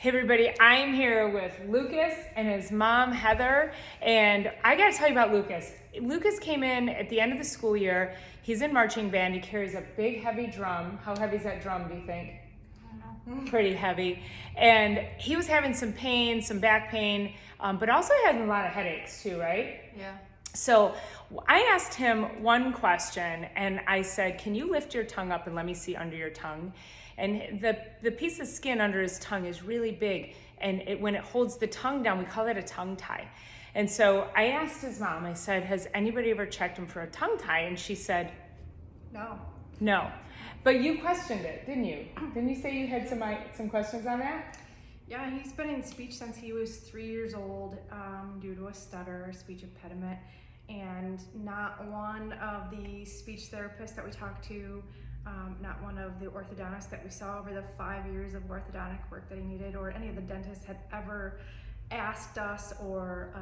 Hey everybody, I'm here with Lucas and his mom, Heather, and I gotta tell you about Lucas. Lucas came in at the end of the school year. He's in marching band. He carries a big, heavy drum. How heavy is that drum, do you think? I don't know. Pretty heavy. And he was having some pain, some back pain, but also had a lot of headaches too, right? Yeah. So I asked him one question and I said, can you lift your tongue up and let me see under your tongue? And the piece of skin under his tongue is really big, and when it holds the tongue down, we call it a tongue tie. And so I asked his mom, I said, has anybody ever checked him for a tongue tie? And she said, No. But you questioned it, didn't you? Didn't you say you had some questions on that? Yeah, he's been in speech since he was 3 years old due to a stutter, speech impediment. And not one of the speech therapists that we talked to, not one of the orthodontists that we saw over the 5 years of orthodontic work that he needed, or any of the dentists had ever asked us or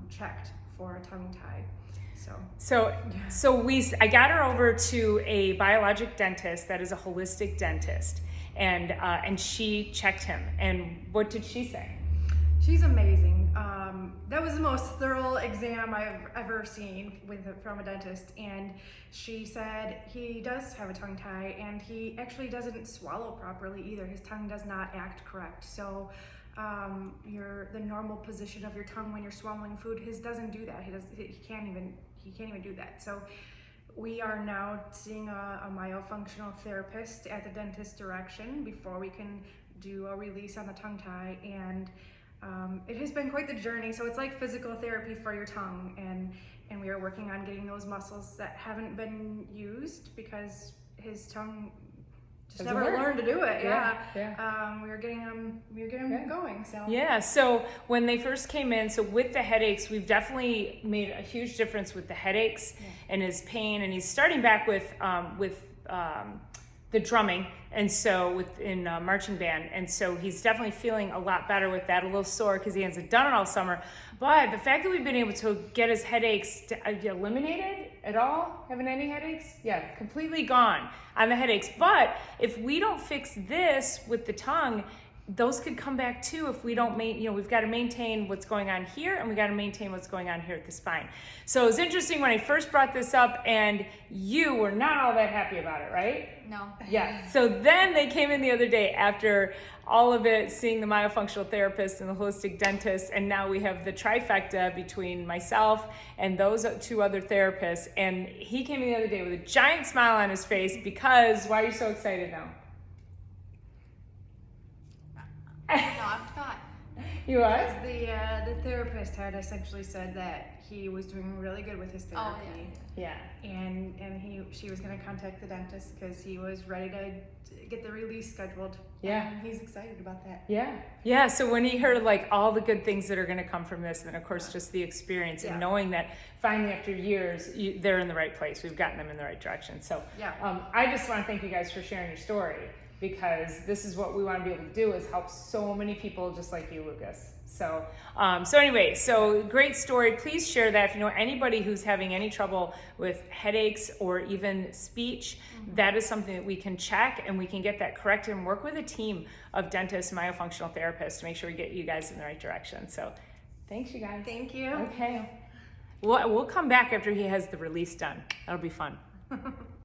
checked for a tongue tie. I got her over to a biologic dentist that is a holistic dentist, and she checked him. And what did she say? She's amazing. That was the most thorough exam I've ever seen from a dentist, and she said he does have a tongue tie, and he actually doesn't swallow properly either. His tongue does not act correct. So the normal position of your tongue when you're swallowing food, his doesn't do that. He can't even do that. So we are now seeing a myofunctional therapist at the dentist's direction before we can do a release on the tongue tie, and it has been quite the journey. So it's like physical therapy for your tongue, and we are working on getting those muscles that haven't been used because his tongue just never learned to do it. We were getting him going. So when they first came in, so with the headaches, we've definitely made a huge difference with the headaches and his pain, and he's starting back with the drumming, and so within marching band, and so he's definitely feeling a lot better with that. A little sore because he hasn't done it all summer, but the fact that we've been able to get his headaches eliminated at all, having any headaches, completely gone on the headaches. But if we don't fix this with the tongue, those could come back too if we don't we've got to maintain what's going on here, and we got to maintain what's going on here at the spine. So it was interesting when I first brought this up, and you were not all that happy about it, right? No. Yeah. So then they came in the other day after all of it, seeing the myofunctional therapist and the holistic dentist, and now we have the trifecta between myself and those two other therapists. And he came in the other day with a giant smile on his face because, why are you so excited now? No, I'm fine. You was? The therapist had essentially said that he was doing really good with his therapy. Oh, yeah. And she was going to contact the dentist because he was ready to get the release scheduled. Yeah. And he's excited about that. Yeah. So when he heard like all the good things that are going to come from this, and of course just the experience and knowing that finally after years they're in the right place, we've gotten them in the right direction. So I just want to thank you guys for sharing your story, because this is what we want to be able to do, is help so many people just like you, Lucas. So anyway, great story. Please share that. If you know anybody who's having any trouble with headaches or even speech, that is something that we can check, and we can get that corrected and work with a team of dentists and myofunctional therapists to make sure we get you guys in the right direction. So thanks, you guys. Thank you. Okay. We'll come back after he has the release done. That'll be fun.